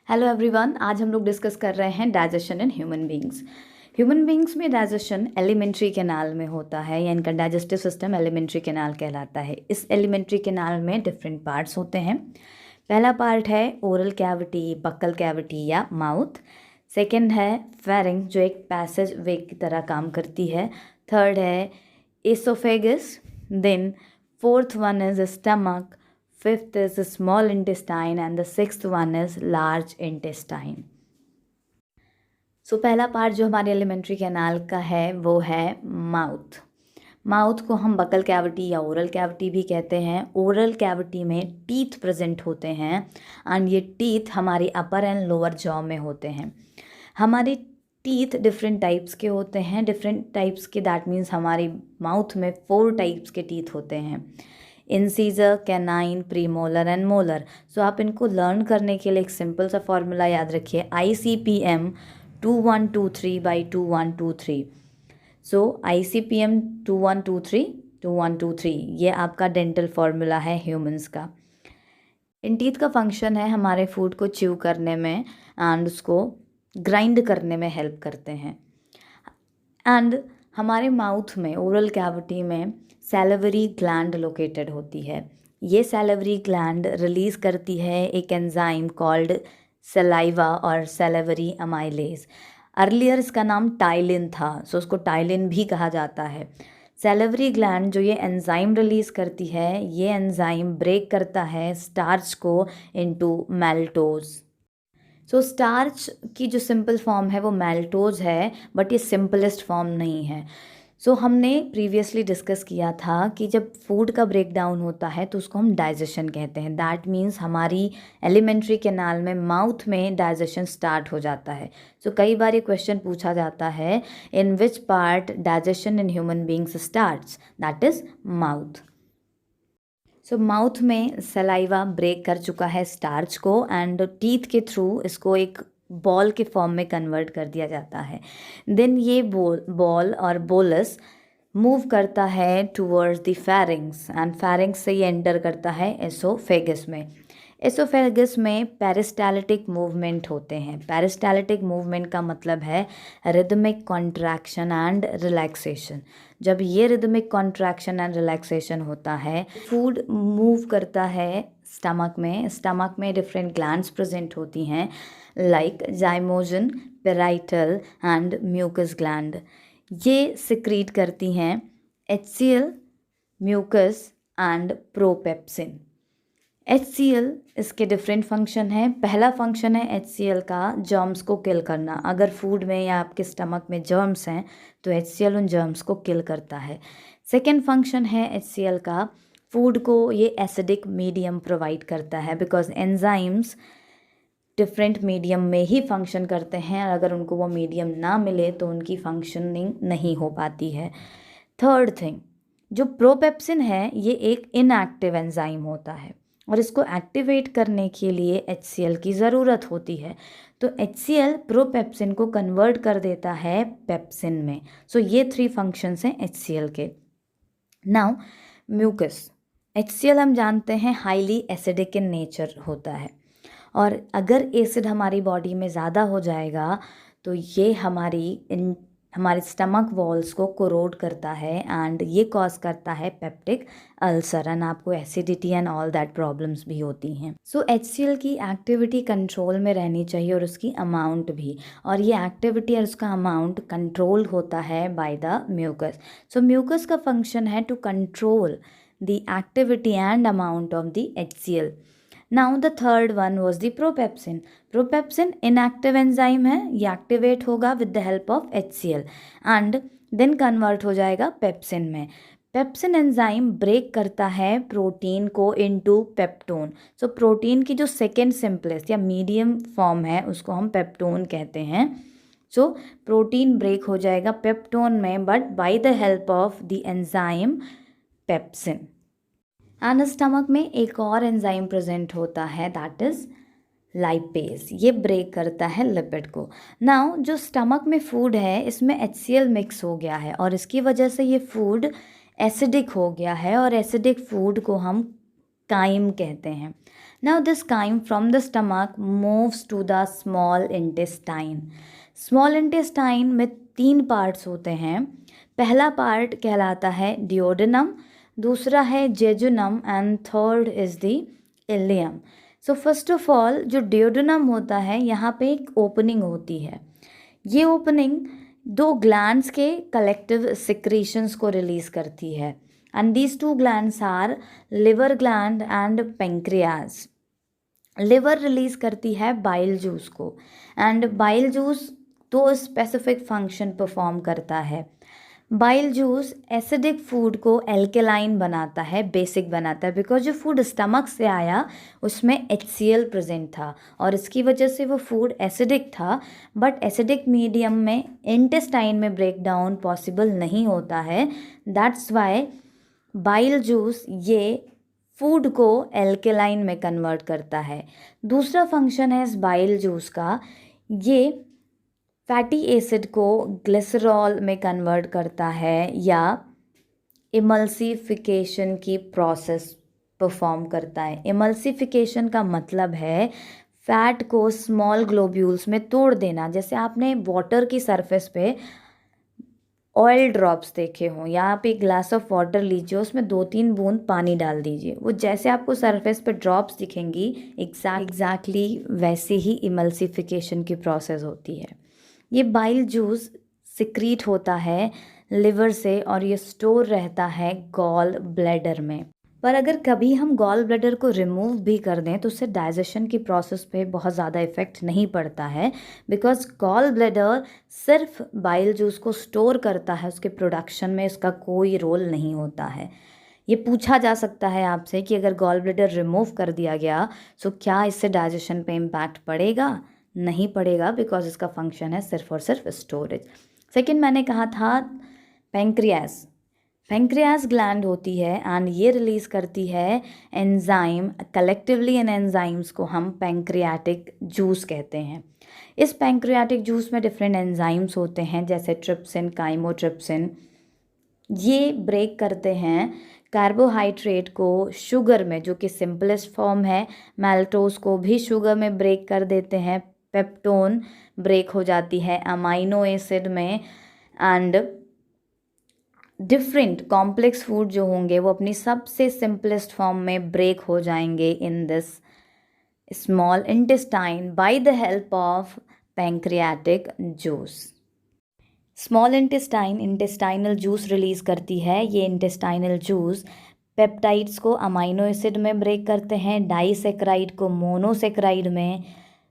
Hello everyone, आज हम लोग डिस्कस कर रहे हैं digestion in human beings. Human beings में डाइजेशन एलिमेंट्री कैनाल में होता है या इनका डाइजेस्टिव सिस्टम एलिमेंट्री कैनाल कहलाता है। इस एलिमेंट्री कैनाल में डिफरेंट पार्ट्स होते हैं। पहला पार्ट है ओरल कैविटी, बक्कल कैविटी या माउथ। सेकंड है फेरिंग जो एक पैसेज वे की तरह काम करती है। थर्ड है oesophagus. Then fourth one is stomach. Fifth is the small intestine and the sixth one is large intestine. पहला पार्ट जो हमारे एलिमेंट्री कैनाल का है वो है माउथ। माउथ को हम बकल कैविटी या ओरल कैविटी भी कहते हैं। ओरल कैविटी में टीथ प्रेजेंट होते हैं एंड ये टीथ हमारी अपर एंड लोअर जॉ में होते हैं। हमारे टीथ डिफरेंट टाइप्स के होते हैं। डिफरेंट टाइप्स के दैट मीन्स हमारी माउथ में 4 टाइप्स के टीथ होते हैं। Incisor, canine, premolar and molar. So आप इनको लर्न करने के लिए एक सिंपल सा फॉर्मूला याद रखिए, ICPM 2123/2123। सो ICPM 2123 ये आपका डेंटल फॉर्मूला है ह्यूमंस का। इन टीथ का फंक्शन है हमारे फूड को च्यू करने में एंड उसको ग्राइंड करने में हेल्प करते हैं। एंड हमारे माउथ में ओरल कैविटी में सैलिवरी ग्लैंड लोकेटेड होती है। ये सैलिवरी ग्लैंड रिलीज़ करती है एक एंजाइम कॉल्ड सलाइवा और सैलिवरी अमाइलेज। अर्लियर इसका नाम टाइलिन था, सो उसको टाइलिन भी कहा जाता है। सैलिवरी ग्लैंड जो ये एंजाइम रिलीज़ करती है, ये एंजाइम ब्रेक करता है स्टार्च को इनटू मैल्टोज। स्टार्च की जो सिंपल फॉर्म है वो मैल्टोज है, बट ये सिंपलेस्ट फॉर्म नहीं है। हमने प्रीवियसली डिस्कस किया था कि जब फूड का ब्रेक डाउन होता है तो उसको हम डाइजेशन कहते हैं। दैट मीन्स हमारी एलिमेंट्री कैनाल में माउथ में डाइजेशन स्टार्ट हो जाता है। कई बार ये क्वेश्चन पूछा जाता है, in which part digestion in human beings starts, that is mouth. Mouth में सलाइवा ब्रेक कर चुका है स्टार्च को एंड टीथ के थ्रू इसको एक बॉल के फॉर्म में कन्वर्ट कर दिया जाता है। देन ये बॉल और बोलस मूव करता है towards the pharynx and pharynx से ये एंटर करता है एसोफेगस में। एसोफेगस में पेरिस्टाल्टिक मूवमेंट होते हैं। पेरिस्टाल्टिक मूवमेंट का मतलब है रिदमिक कॉन्ट्रैक्शन एंड रिलैक्सेशन। जब ये रिदमिक कॉन्ट्रैक्शन एंड रिलैक्सेशन होता है, फूड मूव करता है स्टमक में। स्टमक में डिफरेंट ग्लैंड्स प्रेजेंट होती हैं like zymogen, parietal and mucus gland. ये सिक्रीट करती हैं HCl, mucus and propepsin. HCl इसके डिफरेंट फंक्शन हैं। पहला फंक्शन है HCl का जर्म्स को किल करना। अगर फूड में या आपके स्टमक में जर्म्स हैं तो HCl उन जर्म्स को किल करता है। सेकेंड फंक्शन है HCl का, फूड को ये एसिडिक मीडियम प्रोवाइड करता है बिकॉज एंजाइम्स डिफरेंट मीडियम में ही फंक्शन करते हैं और अगर उनको वो मीडियम ना मिले तो उनकी फंक्शनिंग नहीं हो पाती है। थर्ड थिंग, जो प्रोपेप्सिन है ये एक इनएक्टिव एंजाइम होता है और इसको एक्टिवेट करने के लिए HCl की ज़रूरत होती है। तो HCl प्रोपेप्सिन को कन्वर्ट कर देता है पेप्सिन में। ये 3 फंक्शंस हैं HCl के। नाउ म्यूकस, HCl हम जानते हैं हाईली एसिडिक इन नेचर होता है और अगर एसिड हमारी बॉडी में ज़्यादा हो जाएगा तो ये हमारे स्टमक वॉल्स को कोरोड करता है एंड ये कॉज करता है पेप्टिक अल्सर एंड आपको acidity and all that problems भी होती हैं। HCl की एक्टिविटी कंट्रोल में रहनी चाहिए और उसकी अमाउंट भी, और ये एक्टिविटी और उसका अमाउंट कंट्रोल होता है बाय द म्यूकस। म्यूकस का फंक्शन है to control the activity and amount of the HCl। Now the third one was the propepsin. Propepsin inactive enzyme है, ये एक्टिवेट होगा with the help of HCl and then convert हो जाएगा pepsin में। Pepsin enzyme break करता है protein को into peptone. Protein की जो सेकेंड सिंपलेस्ट या मीडियम फॉर्म है उसको हम पेप्टोन कहते हैं। प्रोटीन ब्रेक हो जाएगा पेप्टोन में but by the help of the enzyme pepsin. And stomach में एक और एंजाइम प्रेजेंट होता है दैट इज लाइपेज, ये ब्रेक करता है लिपिड को। नाउ जो स्टमक में फूड है इसमें HCl मिक्स हो गया है और इसकी वजह से ये फूड एसिडिक हो गया है और एसिडिक फूड को हम काइम कहते हैं। Now this chyme from the stomach moves to the small intestine. Small intestine में 3 पार्ट्स होते हैं. पहला पार्ट कहलाता है डिओडेनम, दूसरा है jejunum and third is the ileum. So first of all जो डिओडेनम होता है यहाँ पे एक ओपनिंग होती है. ये ओपनिंग 2 ग्लैंड्स के कलेक्टिव सिक्रीशंस को रिलीज करती है and these 2 glands are liver gland and pancreas. Liver release करती है बाइल जूस को and bile juice 2 specific function perform करता है. बाइल जूस एसिडिक फूड को एल्केलाइन बनाता है, बेसिक बनाता है, बिकॉज जो फूड स्टमक से आया उसमें HCl प्रेजेंट था और इसकी वजह से वो फूड एसिडिक था. बट एसिडिक मीडियम में इंटेस्टाइन में ब्रेक डाउन पॉसिबल नहीं होता है. दैट्स वाई बाइल जूस ये फूड को एल्केलाइन में कन्वर्ट करता है. दूसरा फंक्शन है इस बाइल जूस का, ये फैटी एसिड को ग्लिसरॉल में कन्वर्ट करता है या इमल्सिफिकेशन की प्रोसेस परफॉर्म करता है. इमल्सिफिकेशन का मतलब है फैट को स्मॉल ग्लोब्यूल्स में तोड़ देना. जैसे आपने वाटर की सरफेस पे ऑयल ड्रॉप्स देखे हों, या आप एक ग्लास ऑफ वाटर लीजिए, उसमें 2-3 बूंद पानी डाल दीजिए, वो जैसे आपको सरफेस पे ड्रॉप्स दिखेंगी एग्जैक्टली वैसे ही इमल्सिफिकेशन की प्रोसेस होती है. ये बाइल जूस सिक्रीट होता है लिवर से और ये स्टोर रहता है गॉल ब्लैडर में. पर अगर कभी हम गॉल ब्लैडर को रिमूव भी कर दें तो उससे डाइजेशन की प्रोसेस पे बहुत ज़्यादा इफ़ेक्ट नहीं पड़ता है, बिकॉज गॉल ब्लैडर सिर्फ बाइल जूस को स्टोर करता है, उसके प्रोडक्शन में इसका कोई रोल नहीं होता है. ये पूछा जा सकता है आपसे कि अगर गॉल ब्लैडर रिमूव कर दिया गया तो क्या इससे डाइजेशन पे इम्पैक्ट पड़ेगा? नहीं पड़ेगा, बिकॉज इसका फंक्शन है सिर्फ और सिर्फ स्टोरेज. सेकेंड मैंने कहा था पेंक्रियास. पेंक्रियास ग्लैंड होती है एंड ये रिलीज़ करती है एंजाइम. कलेक्टिवली इन एंजाइम्स को हम पेंक्रियाटिक जूस कहते हैं. इस पेंक्रियाटिक जूस में डिफरेंट एंजाइम्स होते हैं जैसे ट्रिप्सिन, काइमोट्रिप्सिन. ये ब्रेक करते हैं कार्बोहाइड्रेट को शुगर में, जो कि सिंपलेस्ट फॉर्म है. मैल्टोज को भी शुगर में ब्रेक कर देते हैं. पेप्टोन ब्रेक हो जाती है अमाइनो एसिड में. एंड डिफरेंट कॉम्प्लेक्स फूड जो होंगे वो अपनी सबसे सिंपलेस्ट फॉर्म में ब्रेक हो जाएंगे in this small intestine by the help of pancreatic juice. Small intestine intestinal juice release करती है. ये इंटेस्टाइनल जूस पेप्टाइड्स को अमाइनो एसिड में ब्रेक करते हैं, डाइसेक्राइड को मोनोसेक्राइड में,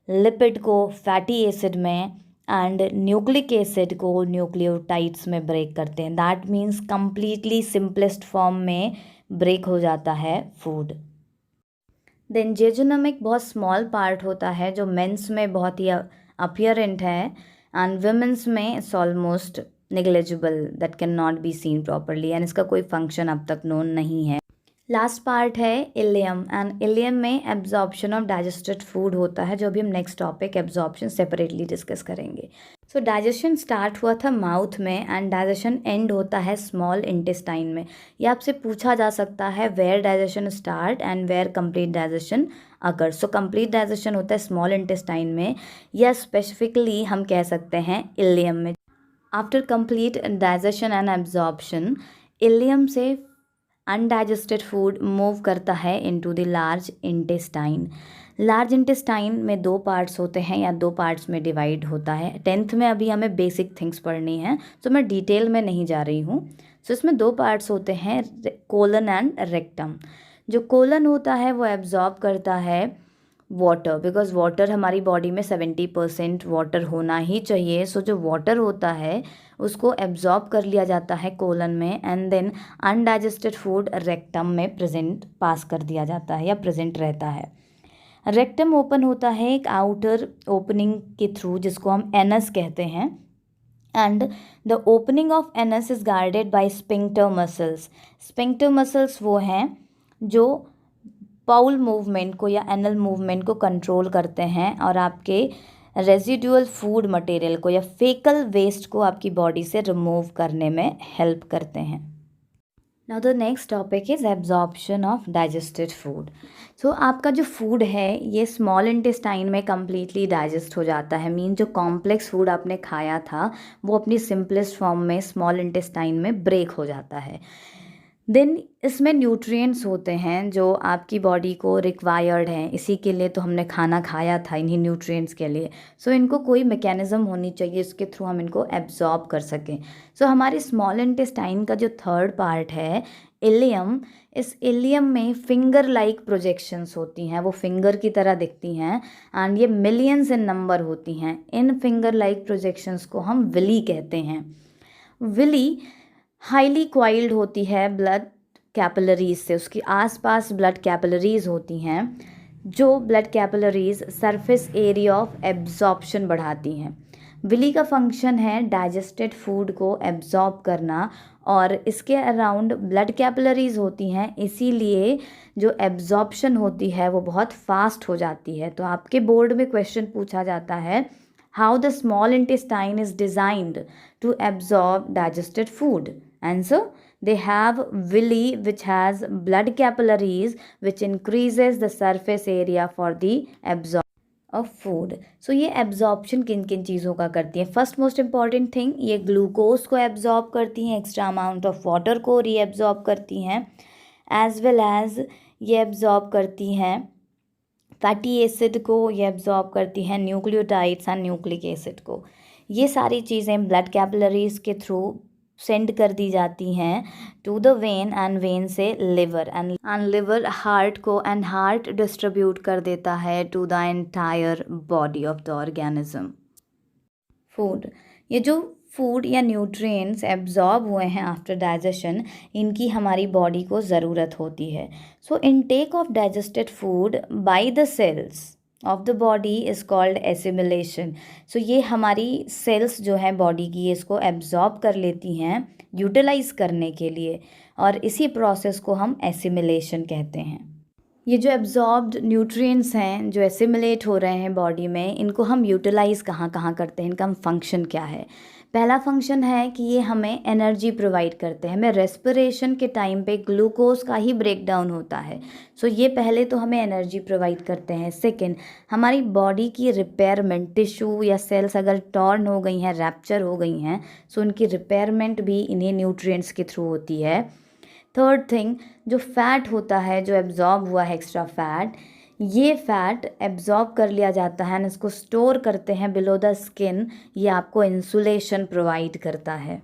लिपिड को फैटी एसिड में एंड न्यूक्लिक एसिड को न्यूक्लियोटाइड्स में ब्रेक करते हैं. That means completely simplest form में ब्रेक हो जाता है फूड. देन जेजुनम एक बहुत स्मॉल पार्ट होता है जो मेंस में बहुत ही अपीयरेंट है एंड वुमेन्स में it's almost negligible, that can not be seen properly and इसका कोई फंक्शन अब तक नोन नहीं है. लास्ट पार्ट है इलियम एंड इलियम में एब्जॉर्प्शन ऑफ डाइजेस्टेड फूड होता है, जो अभी हम next topic absorption separately discuss करेंगे. सो डाइजेशन स्टार्ट हुआ था माउथ में एंड डाइजेशन एंड होता है स्मॉल इंटेस्टाइन में. ये आपसे पूछा जा सकता है where digestion start and where complete digestion अगर. सो कंप्लीट डाइजेशन होता है स्मॉल इंटेस्टाइन में या स्पेसिफिकली हम कह सकते हैं इलियम में. After complete digestion and absorption ileum से अनडाइजेस्टेड फूड मूव करता है into the large intestine. Large intestine में 2 पार्ट्स होते हैं या 2 पार्ट्स में डिवाइड होता है. 10th में अभी हमें बेसिक थिंग्स पढ़नी है, तो मैं डिटेल में नहीं जा रही हूँ. सो इसमें 2 पार्ट्स होते हैं, कोलन एंड रेक्टम. जो कोलन होता है वो एब्जॉर्ब करता है वाटर, बिकॉज वाटर हमारी बॉडी में 70% वाटर होना ही चाहिए. सो जो वाटर होता है उसको एब्जॉर्ब कर लिया जाता है कोलन में and then undigested food rectum में प्रेजेंट पास कर दिया जाता है या प्रेजेंट रहता है. रेक्टम ओपन होता है एक आउटर ओपनिंग के थ्रू जिसको हम एनस कहते हैं and the opening of anus is guarded by sphincter muscles. Sphincter muscles वो हैं जो बाउल मूवमेंट को या एनल मूवमेंट को कंट्रोल करते हैं और आपके रेजिडुअल फूड मटेरियल को या फेकल वेस्ट को आपकी बॉडी से रिमूव करने में हेल्प करते हैं. Now the next topic is absorption of digested food. So आपका जो फूड है ये स्मॉल इंटेस्टाइन में कम्प्लीटली डाइजेस्ट हो जाता है। मीन जो कॉम्प्लेक्स फूड आपने खाया था वो अपनी सिंपलेस्ट फॉर्म में स्मॉल इंटेस्टाइन में ब्रेक हो जाता है। देन इसमें न्यूट्रिएंट्स होते हैं जो आपकी बॉडी को रिक्वायर्ड हैं, इसी के लिए तो हमने खाना खाया था, इन्हीं न्यूट्रिएंट्स के लिए। सो इनको कोई मैकेनिज़्म होनी चाहिए इसके थ्रू हम इनको एब्जॉर्ब कर सकें। सो हमारे स्मॉल इंटेस्टाइन का जो थर्ड पार्ट है इलियम, इस इलियम में फिंगर लाइक प्रोजेक्शंस होती हैं, वो फिंगर की तरह दिखती हैं एंड ये मिलियंस इन नंबर होती हैं। इन फिंगर लाइक प्रोजेक्शंस को हम विली कहते हैं। विली हाईली क्वाइल्ड होती है ब्लड कैपिलरीज से, उसके आसपास ब्लड कैपिलरीज होती हैं जो blood capillaries surface area of absorption बढ़ाती हैं। विली का फंक्शन है डाइजेस्टेड फूड को एब्जॉर्ब करना और इसके अराउंड ब्लड कैपिलरीज होती हैं, इसीलिए जो एब्जॉर्प्शन होती है वो बहुत फास्ट हो जाती है। तो आपके बोर्ड में क्वेश्चन पूछा जाता है how the small intestine is designed to absorb digested food. Answer: they have villi which has blood capillaries which increases the surface area for the absorption of food. So ये absorption किन किन चीज़ों का करती हैं? फर्स्ट मोस्ट इम्पॉर्टेंट थिंग, ये glucose को absorb करती हैं, एक्स्ट्रा अमाउंट ऑफ वाटर को रीएब्जॉर्ब करती हैं, एज वेल एज ये एब्जॉर्ब करती हैं फैटी एसिड को, ये एब्जॉर्ब करती हैं न्यूक्लियोटाइड्स एंड न्यूक्लिक एसिड को। ये सारी चीज़ें ब्लड कैपिलरीज के थ्रू सेंड कर दी जाती हैं to the vein and vein से लिवर एंड लिवर हार्ट को एंड हार्ट डिस्ट्रीब्यूट कर देता है to the entire body of the organism. Food, ये जो फूड या न्यूट्रिएंट्स एब्जॉर्ब हुए हैं आफ्टर डाइजेशन, इनकी हमारी बॉडी को ज़रूरत होती है। So intake of digested food by the cells of the body is called assimilation. So ये हमारी सेल्स जो हैं बॉडी की, इसको एब्जॉर्ब कर लेती हैं यूटिलाइज करने के लिए, और इसी प्रोसेस को हम एसिमिलेशन कहते हैं। ये जो एब्जॉर्ब्ड न्यूट्रिएंट्स हैं जो एसिमिलेट हो रहे हैं बॉडी में, इनको हम यूटिलाइज़ कहाँ कहाँ करते हैं, इनका हम फंक्शन क्या है? पहला फंक्शन है कि ये हमें एनर्जी प्रोवाइड करते हैं। हमें रेस्पिरेशन के टाइम पे ग्लूकोज का ही ब्रेक डाउन होता है, सो ये पहले तो हमें एनर्जी प्रोवाइड करते हैं। सेकंड, हमारी बॉडी की रिपेयरमेंट, टिश्यू या सेल्स अगर टॉर्न हो गई हैं, रैप्चर हो गई हैं, सो उनकी रिपेयरमेंट भी इन्हीं न्यूट्रिएंट्स के थ्रू होती है। थर्ड थिंग, जो फैट होता है जो एब्जॉर्ब हुआ है, एक्स्ट्रा फैट, ये फैट एब्जॉर्ब कर लिया जाता है एंड इसको स्टोर करते हैं बिलो द स्किन। ये आपको इंसुलेशन प्रोवाइड करता है।